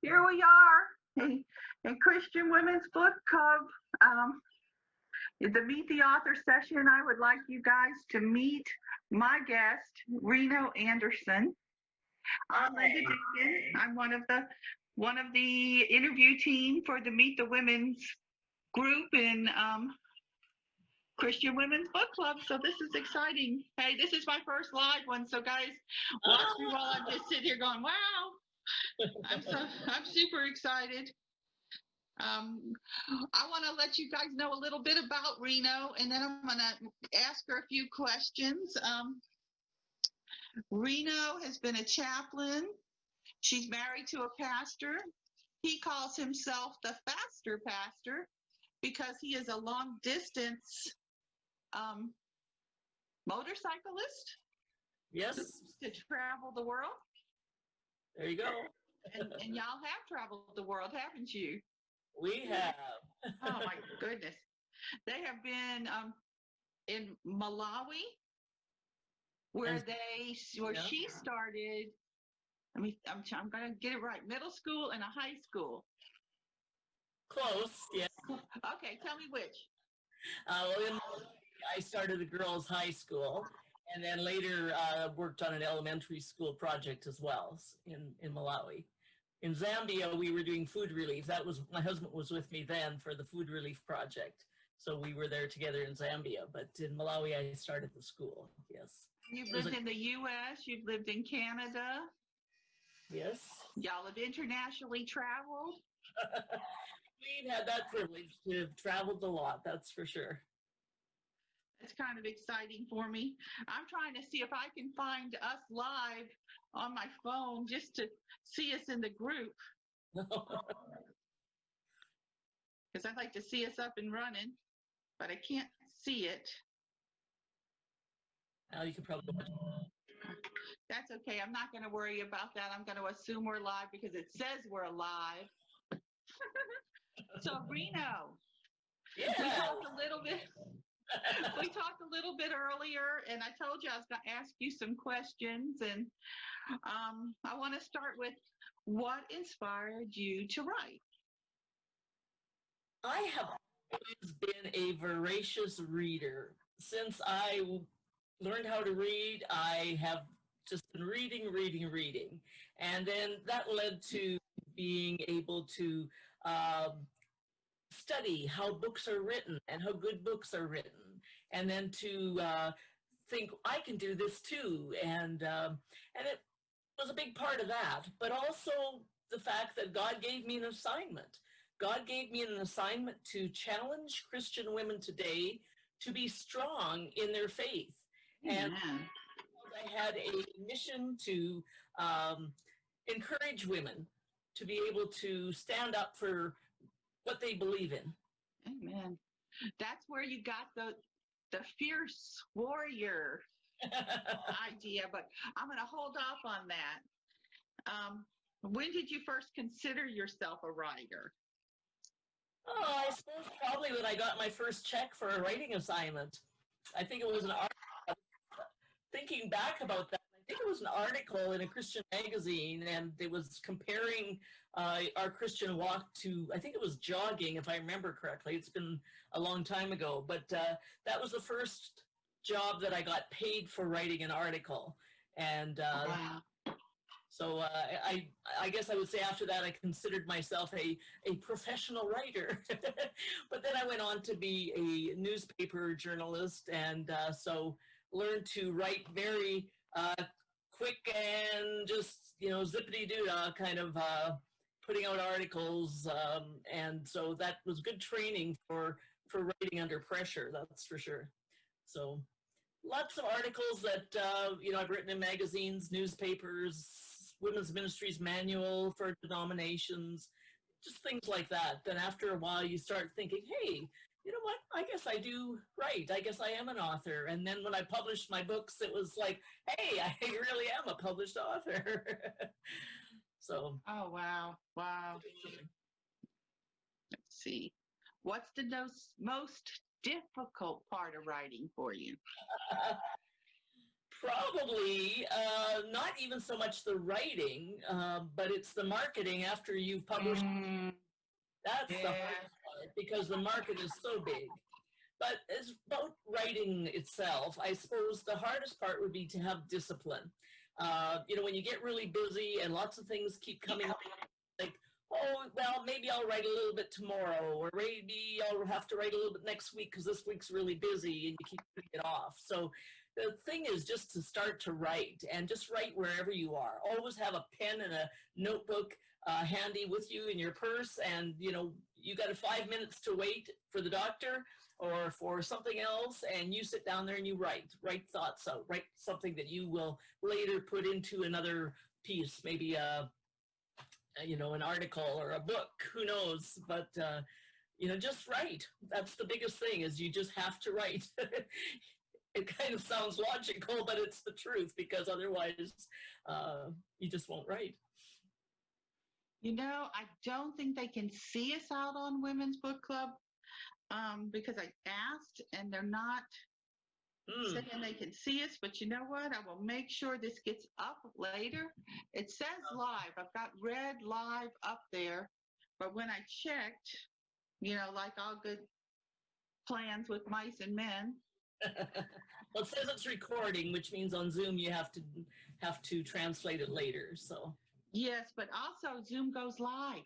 here we are in Christian Women's Book Club. The Meet the Author session. I would like you guys to meet my guest, Reno Anderson. I'm Linda Duggan. I'm one of the interview team for the Meet the Women's group in Christian Women's Book Club. So this is exciting. Hey, this is my first live one. So guys, watch me while I'm just sitting here going, wow. I'm super excited. I want to let you guys know a little bit about Reno, and then I'm going to ask her a few questions. Reno has been a chaplain. She's married to a pastor. He calls himself the faster pastor because he is a long distance motorcyclist. Yes. To travel the world. There you go. and y'all have traveled the world, haven't you? We have. Oh my goodness. They have been in Malawi, where she started. I'm going to get it right. Middle school and a high school. Close, yes. Okay, tell me which. I started a girls' high school, and then later worked on an elementary school project as well in Malawi. In Zambia, we were doing food relief. My husband was with me then for the food relief project. So we were there together in Zambia. But in Malawi, I started the school, yes. You've lived in the U.S., you've lived in Canada. Yes. Y'all have internationally traveled. We've had that privilege to have traveled a lot, that's for sure. It's kind of exciting for me. I'm trying to see if I can find us live on my phone just to see us in the group. Because I'd like to see us up and running, but I can't see it. Now you can probably watch. That's okay. I'm not going to worry about that. I'm going to assume we're live because it says we're live. So Reno, yeah. we talked a little bit earlier, and I told you I was going to ask you some questions, and I want to start with what inspired you to write? I have always been a voracious reader. Since I learned how to read, I have just been reading. And then that led to being able to study how books are written and how good books are written. And then to think, I can do this too. And it was a big part of that. But also the fact that God gave me an assignment. God gave me an assignment to challenge Christian women today to be strong in their faith. And I had a mission to encourage women to be able to stand up for what they believe in. Amen. That's where you got the fierce warrior idea, but I'm going to hold off on that. When did you first consider yourself a writer? Oh, I suppose probably when I got my first check for a writing assignment. I think it was an article. Thinking back about that, I think it was an article in a Christian magazine, and it was comparing our Christian walk to, I think it was jogging, if I remember correctly. It's been a long time ago, but that was the first job that I got paid for writing an article. And so I guess I would say after that, I considered myself a professional writer. But then I went on to be a newspaper journalist, and so learned to write very quick and just, zippity-doo-dah kind of putting out articles. And so that was good training for writing under pressure, that's for sure. So lots of articles that, I've written in magazines, newspapers, Women's Ministries Manual for denominations, just things like that. Then after a while, you start thinking, hey, you know what? I guess I do write. I guess I am an author. And then when I published my books, it was like, hey, I really am a published author. So. Oh, wow. Wow. Let's see. What's the most difficult part of writing for you? Probably not even so much the writing, but it's the marketing after you've published. That's the Yeah. hardest part because the market is so big. But as about writing itself, I suppose the hardest part would be to have discipline. When you get really busy and lots of things keep coming up, like, oh, well, maybe I'll write a little bit tomorrow, or maybe I'll have to write a little bit next week because this week's really busy, and you keep putting it off. So the thing is just to start to write, and just write wherever you are. Always have a pen and a notebook handy with you in your purse, and you got 5 minutes to wait for the doctor or for something else, and you sit down there and you write thoughts out, write something that you will later put into another piece, maybe an article or a book, who knows, but just write. That's the biggest thing, is you just have to write. It kind of sounds logical, but it's the truth, because otherwise you just won't write. I don't think they can see us out on Women's Book Club because I asked, and they're not saying they can see us. But you know what? I will make sure this gets up later. It says live. I've got red live up there. But when I checked, like all good plans with mice and men. Well, it says it's recording, which means on Zoom you have to translate it later. So yes, but also Zoom goes live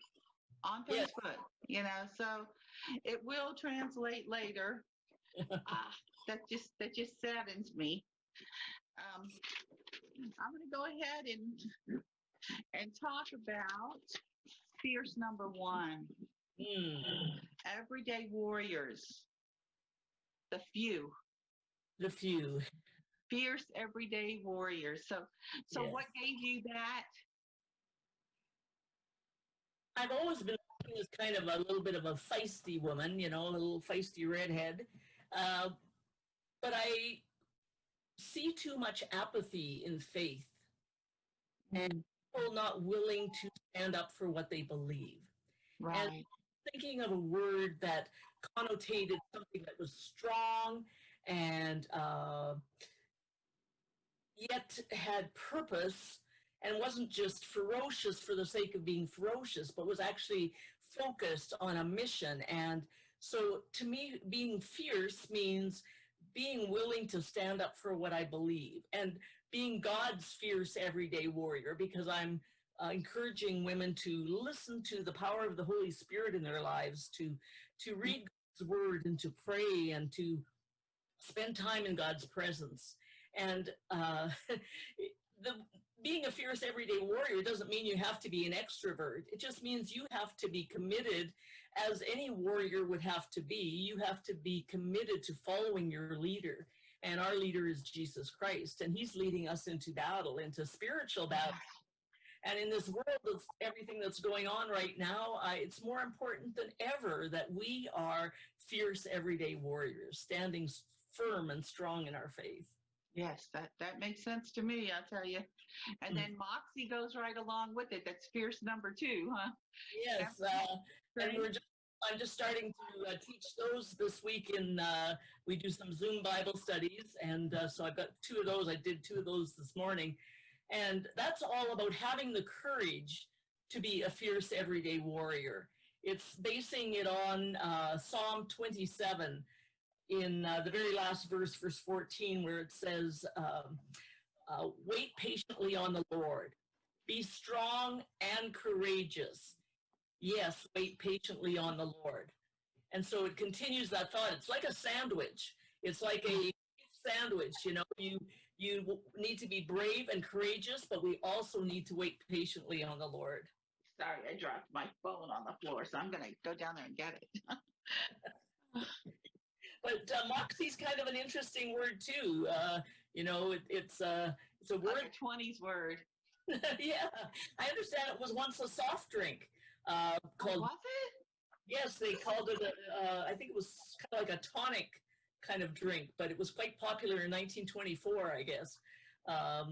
on Facebook. Yes. So it will translate later. That just saddens me. I'm going to go ahead and talk about fierce number 1. Everyday warriors. The few. Fierce everyday warriors. So yes. What gave you that? I've always been as kind of a little bit of a feisty woman, a little feisty redhead. But I see too much apathy in faith, and people not willing to stand up for what they believe. Right. And thinking of a word that connotated something that was strong and yet had purpose, and wasn't just ferocious for the sake of being ferocious, but was actually focused on a mission. And so to me, being fierce means being willing to stand up for what I believe, and being God's fierce everyday warrior, because I'm encouraging women to listen to the power of the Holy Spirit in their lives, to read God's word, and to pray, and to spend time in God's presence. And being a fierce everyday warrior doesn't mean you have to be an extrovert. It just means you have to be committed, as any warrior would have to be. You have to be committed to following your leader. And our leader is Jesus Christ. And he's leading us into battle, into spiritual battle. And in this world of everything that's going on right now, it's more important than ever that we are fierce everyday warriors, standing firm and strong in our faith. Yes, that makes sense to me, I'll tell you. And then Moxie goes right along with it. That's fierce number 2, huh? Yes, and I'm just starting to teach those this week. We do some Zoom Bible studies, and so I've got 2 of those. I did 2 of those this morning. And that's all about having the courage to be a fierce everyday warrior. It's basing it on Psalm 27, in the very last verse, verse 14, where it says, wait patiently on the Lord. Be strong and courageous. Yes, wait patiently on the Lord. And so it continues that thought. It's like a sandwich. It's like a sandwich, You need to be brave and courageous, but we also need to wait patiently on the Lord. Sorry, I dropped my phone on the floor, so I'm going to go down there and get it. But Moxie's kind of an interesting word too. It's a word. Like a 20s word. Yeah, I understand it was once a soft drink called. Was it? Yes, they called it. I think it was kind of like a tonic kind of drink, but it was quite popular in 1924, I guess. Yeah,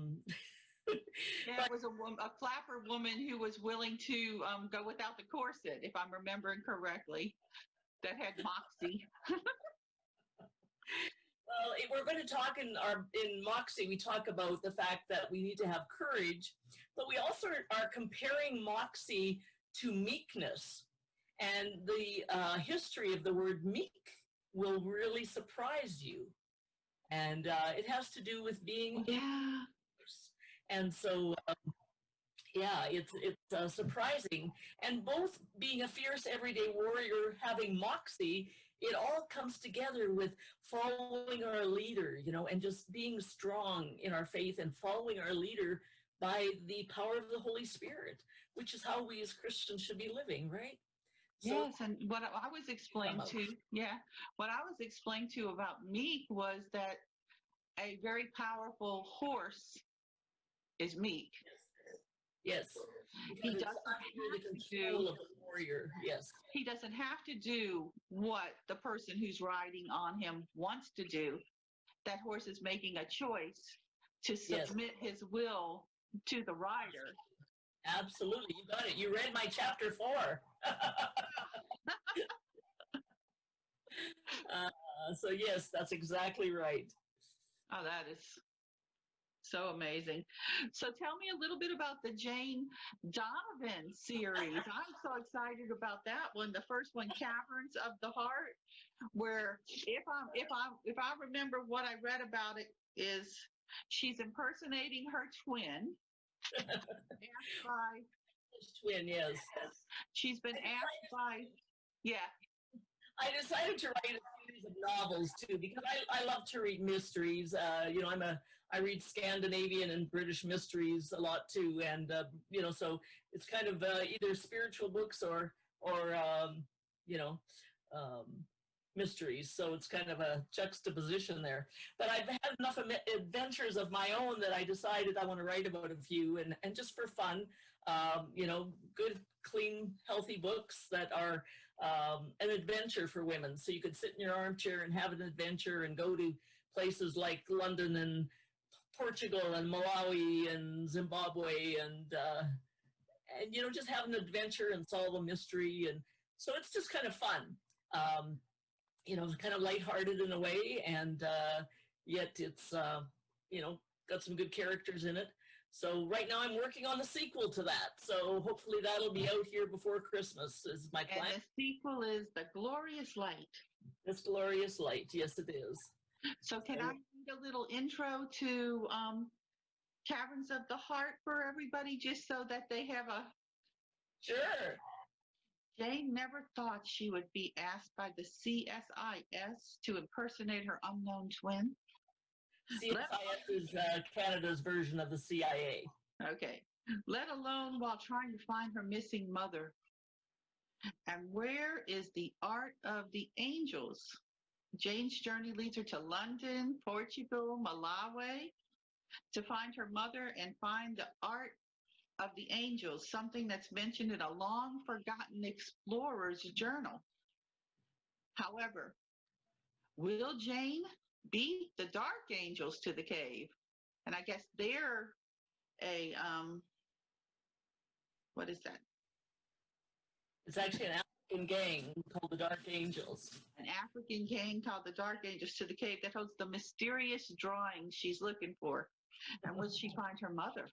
it was a flapper woman who was willing to go without the corset, if I'm remembering correctly, that had Moxie. Well, we're going to talk in Moxie. We talk about the fact that we need to have courage, but we also are comparing Moxie to meekness, and the history of the word meek will really surprise you, and it has to do with being Yeah. and so yeah, it's surprising, and both being a fierce everyday warrior, having Moxie, it all comes together with following our leader, and just being strong in our faith and following our leader by the power of the Holy Spirit, which is how we as Christians should be living, right? So, Yes, and what I was explained to, what I was explained to about meek was that a very powerful horse is meek. yes, He because it's doesn't under the have to control do of the warrior. Yes, he doesn't have to do what the person who's riding on him wants to do. That horse is making a choice to yes, submit his will to the rider. absolutely. You got it. You read my chapter 4. So yes, that's exactly right. Oh, that is so amazing. So tell me a little bit about the Jane Donovan series. I'm so excited about that one. The first one, Caverns of the Heart, where if I remember what I read about it is she's impersonating her twin. Asked by Twin, yes. she's been asked by yeah. I decided to write a series of novels too because I love to read mysteries. I read Scandinavian and British mysteries a lot too, and so it's kind of either spiritual books or you know um, mysteries. So it's kind of a juxtaposition there. But I've had enough adventures of my own that I decided I want to write about a few, and just for fun, good, clean, healthy books that are an adventure for women. So you could sit in your armchair and have an adventure and go to places like London and Portugal and Malawi and Zimbabwe and just have an adventure and solve a mystery. And so it's just kind of fun. Kind of lighthearted in a way, and yet it's got some good characters in it. So right now I'm working on the sequel to that. So hopefully that'll be out here before Christmas is my plan. And the sequel is The Glorious Light. This Glorious Light. Yes, it is. So can I read a little intro to Caverns of the Heart for everybody, just so that they have a... Sure. Jane never thought she would be asked by the CSIS to impersonate her unknown twin. CSIS is Canada's version of the CIA. Okay. Let alone while trying to find her missing mother. And where is the art of the angels? Jane's journey leads her to London, Portugal, Malawi to find her mother and find the art of the angels, something that's mentioned in a long forgotten explorer's journal. However, will Jane beat the dark angels to the cave? And I guess they're a, what is that? It's actually an African gang called the Dark Angels. An African gang called the Dark Angels to the cave that holds the mysterious drawing she's looking for. And will she find her mother?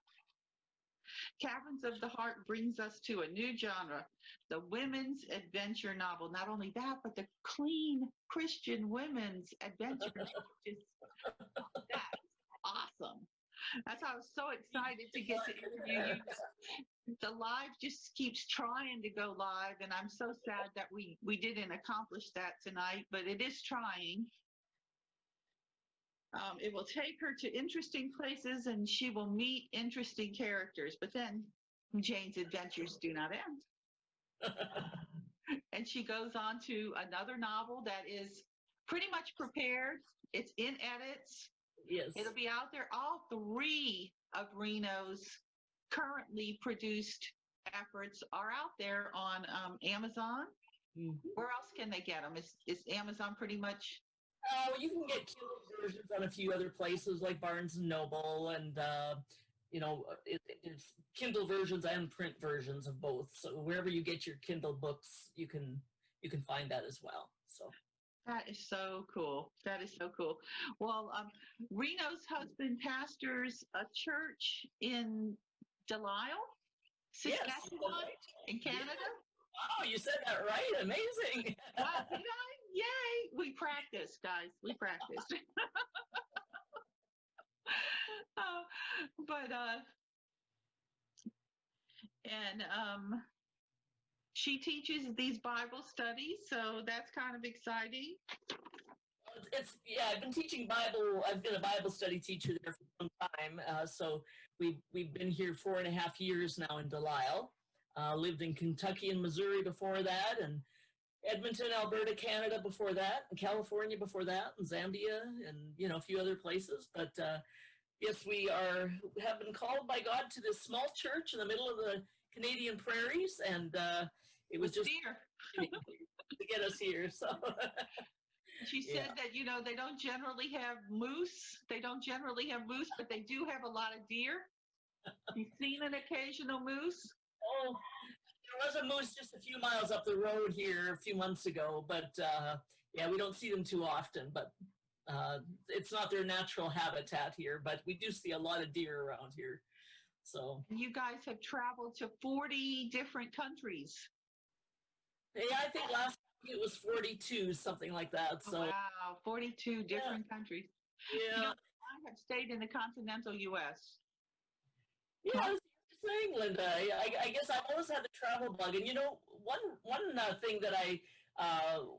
Caverns of the Heart brings us to a new genre, the women's adventure novel. Not only that, but the clean Christian women's adventure. That's awesome. That's why I was so excited to get to interview you. The live just keeps trying to go live, and I'm so sad that we didn't accomplish that tonight, but it is trying. It will take her to interesting places, and she will meet interesting characters, but then Jane's adventures do not end. And she goes on to another novel that is pretty much prepared. It's in edits. Yes. It'll be out there. All 3 of Reno's currently produced efforts are out there on Amazon. Mm-hmm. Where else can they get them? Is Amazon pretty much? You can get Kindle versions on a few other places like Barnes and Noble, and it's Kindle versions and print versions of both. So wherever you get your Kindle books, you can find that as well. So That is so cool. That is so cool. Well, Reno's husband pastors a church in Delisle, Yes. Saskatchewan, in Canada. Wow, you said that right. Amazing. Wow, did I? Yay! We practiced, guys. We practiced. uh, but and she teaches these Bible studies, so that's kind of exciting. I've been teaching Bible. I've been a Bible study teacher there for some time. So we've been here 4.5 years now in Delisle. Lived in Kentucky and Missouri before that, and Edmonton, Alberta, Canada before that, and California before that, and Zambia, and a few other places. But yes, we have been called by God to this small church in the middle of the Canadian prairies, and it was just deer to get us here. So she said that they don't generally have moose. They don't generally have moose, but they do have a lot of deer. You've seen an occasional moose? Oh, there was a moose just a few miles up the road here a few months ago, but we don't see them too often. But it's not their natural habitat here, but we do see a lot of deer around here. So you guys have traveled to 40 different countries. Yeah, I think last week it was 42, something like that. So wow, 42 different countries. Yeah. I have stayed in the continental U.S. Yeah, I was saying, Linda, I guess I've always had the travel bug. And one thing that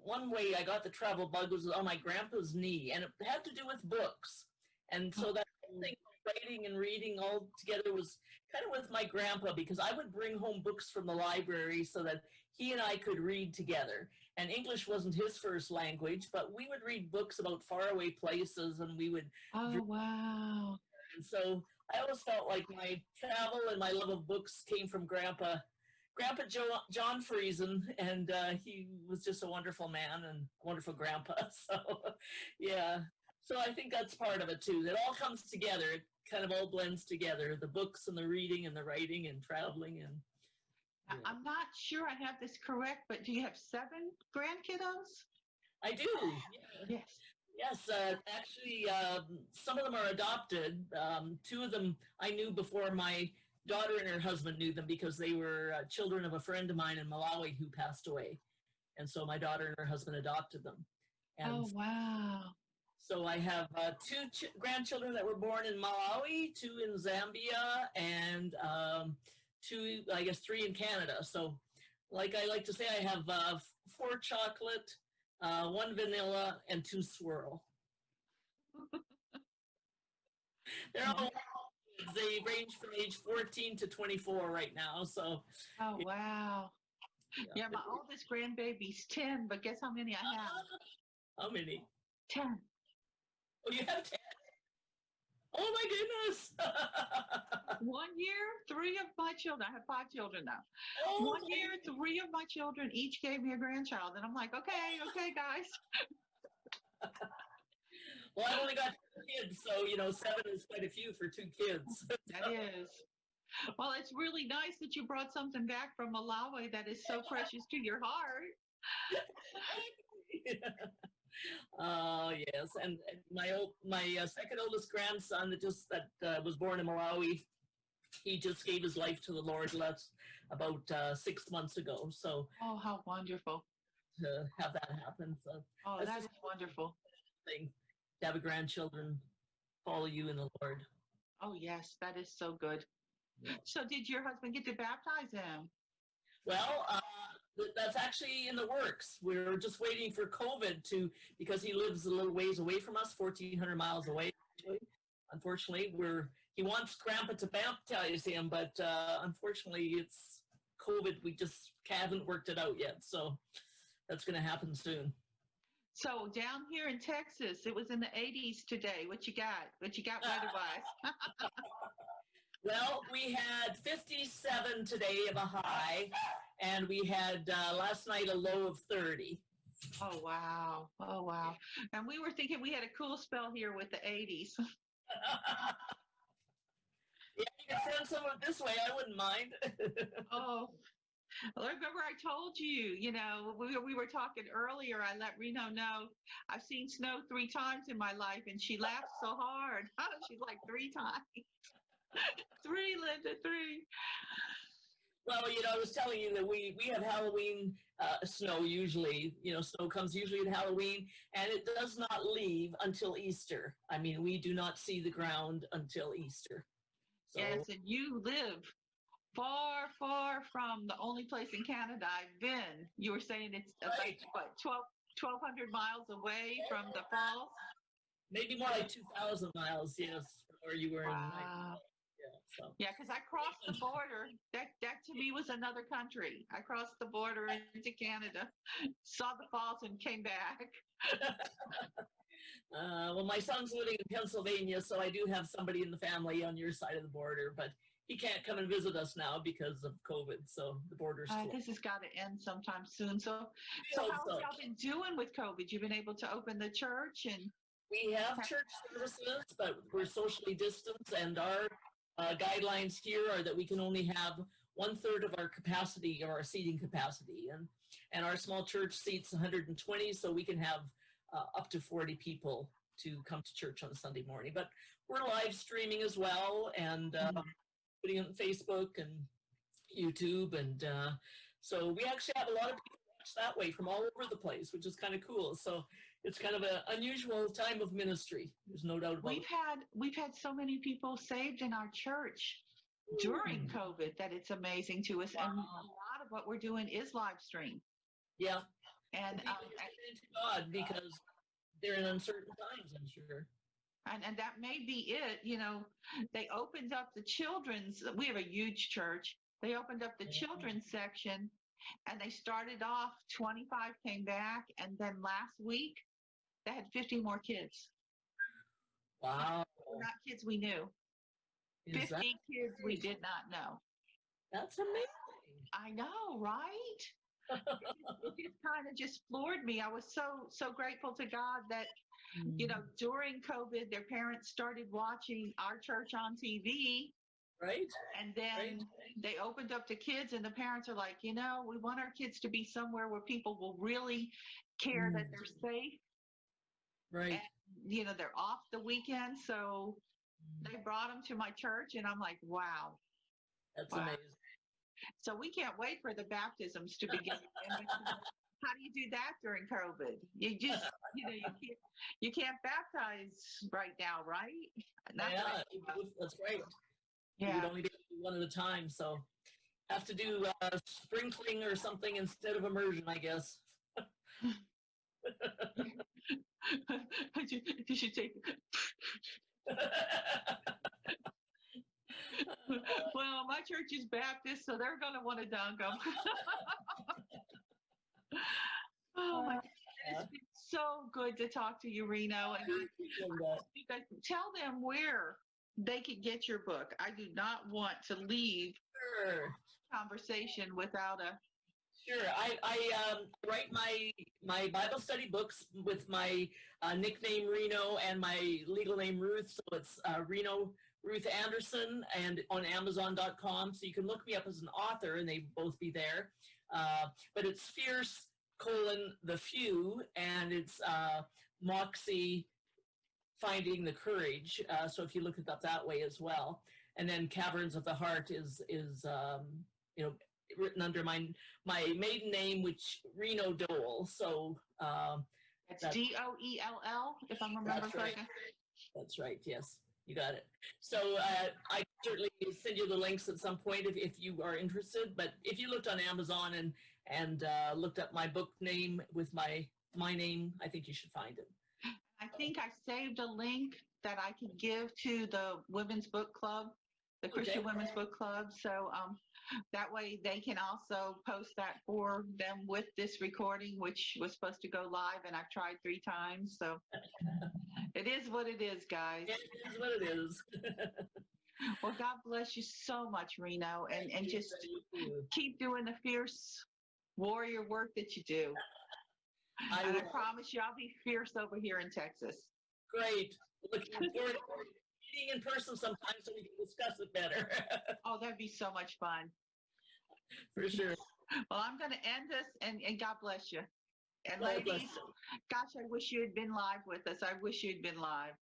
one way I got the travel bug was on my grandpa's knee, and it had to do with books. And so that whole thing, writing and reading all together, was kind of with my grandpa, because I would bring home books from the library so that he and I could read together. And English wasn't his first language, but we would read books about faraway places, and we would. Oh, wow. And so I always felt like my travel and my love of books came from Grandpa John Friesen, and he was just a wonderful man and wonderful grandpa. So, yeah. So I think that's part of it, too. It all comes together. It kind of all blends together, the books and the reading and the writing and traveling. And I'm not sure I have this correct, but do you have 7 grandkiddos? I do. Yeah. Yes. Yes, actually, some of them are adopted. 2 of them I knew before my daughter and her husband knew them, because they were children of a friend of mine in Malawi who passed away. And so my daughter and her husband adopted them. And wow. So I have 2 grandchildren that were born in Malawi, 2 in Zambia, and 2, I guess 3 in Canada. So like I like to say, I have 4 chocolate, 1 vanilla, and 2 swirl. They're all kids. They range from age 14 to 24 right now. So. Oh, wow. Yeah, my oldest grandbaby's 10, but guess how many I have? How many? 10. Oh, you have 10? Oh, my goodness. 1 year, 3 of my children, I have 5 children now. Oh, 1 year, 3 of my children each gave me a grandchild. And I'm like, okay, guys. Well, I've only got 2 kids, so, 7 is quite a few for 2 kids. That is. Well, it's really nice that you brought something back from Malawi that is so precious to your heart. Yes, and my second oldest grandson that was born in Malawi, he just gave his life to the Lord about 6 months ago. So, oh, how wonderful to have that happen. So, that is wonderful. Thing to have a grandchildren follow you in the Lord. Oh, yes, that is so good. Yeah. So did your husband get to baptize him? Well, that's actually in the works. We're just waiting for COVID because he lives a little ways away from us, 1,400 miles away. Unfortunately, he wants Grandpa to baptize him, but unfortunately, it's COVID. We just haven't worked it out yet. So that's going to happen soon. So down here in Texas, it was in the 80s today. What you got? What you got weather-wise? Well, we had 57 today of a high, and we had last night a low of 30. Oh, wow. Oh, wow. And we were thinking we had a cool spell here with the 80s. Yeah, you can send some of it this way. I wouldn't mind. Oh, Remember I told you, we were talking earlier. I let Reno know I've seen snow 3 times in my life, and she laughed so hard. She's like, 3 times. Three, Linda, three. Well, I was telling you that we have Halloween snow usually. Snow comes usually at Halloween, and it does not leave until Easter. I mean, we do not see the ground until Easter. So, yes, and you live far, far from the only place in Canada I've been. You were saying it's right. about, what, 1,200 miles away from the falls? Maybe more like 2,000 miles, yes, from where you were in. Wow. Yeah, because I crossed the border. That to me was another country. I crossed the border into Canada, saw the falls, and came back. Well, my son's living in Pennsylvania, so I do have somebody in the family on your side of the border, but he can't come and visit us now because of COVID, so the border's closed. This has got to end sometime soon. So how have y'all been doing with COVID? You've been able to open the church? And we have church services, but we're socially distanced, and our guidelines here are that we can only have 1/3 of our capacity, or our seating capacity, and our small church seats 120, so we can have up to 40 people to come to church on Sunday morning. But we're live streaming as well, and putting it on Facebook and YouTube, and so we actually have a lot of people watch that way from all over the place, which is kind of cool. So it's kind of an unusual time of ministry. There's no doubt about it. We've had so many people saved in our church during COVID that it's amazing to us. Wow. And a lot of what we're doing is live stream. Yeah. And to God, because they're in uncertain times, I'm sure. And that may be it. They opened up the children's. We have a huge church. They opened up the children's section, and they started off 25 came back, and then last week they had 50 more kids. Wow. Not kids we knew. 50 kids we did not know. That's amazing. I know, right? It just kind of just floored me. I was so grateful to God that, during COVID, their parents started watching our church on TV. Right. And then they opened up to kids, and the parents are like, we want our kids to be somewhere where people will really care that they're safe. Right. And, they're off the weekend. So they brought them to my church, and I'm like, wow. That's amazing. So we can't wait for the baptisms to begin. How do you do that during COVID? You just, you can't baptize right now, right? That's right. Yeah. You'd only be able to do one at a time, so have to do sprinkling or something instead of immersion, I guess. You should take. Well, my church is Baptist, so they're going to want to dunk them. Oh my God. It's been so good to talk to you, Reno. And you guys tell them where they can get your book. I do not want to leave conversation without a. Sure. I write my Bible study books with my nickname Reno and my legal name Ruth. So it's Reno Ruth Anderson, and on Amazon.com. So you can look me up as an author, and they both be there. But it's Fierce: the Few, and it's Moxie: Finding the Courage. So if you look it up that way as well, and then Caverns of the Heart is written under my maiden name, which Reno Dole. So it's Doell, if I'm remembering correctly. That's right. Yes, you got it. So I certainly send you the links at some point if you are interested. But if you looked on Amazon and looked up my book name with my name, I think you should find it. I think I saved a link that I can give to the Women's Book Club, the Christian Women's Book Club. So that way they can also post that for them with this recording, which was supposed to go live, and I've tried 3 times. So it is what it is, guys. It is what it is. Well, God bless you so much, Reno, and just keep doing the fierce warrior work that you do. I promise you, I'll be fierce over here in Texas. Great. Looking forward to meeting in person sometime so we can discuss it better. Oh, that'd be so much fun. For sure. Well, I'm going to end this, and God bless you. And God bless ladies, you. gosh, I wish you had been live with us. I wish you'd been live.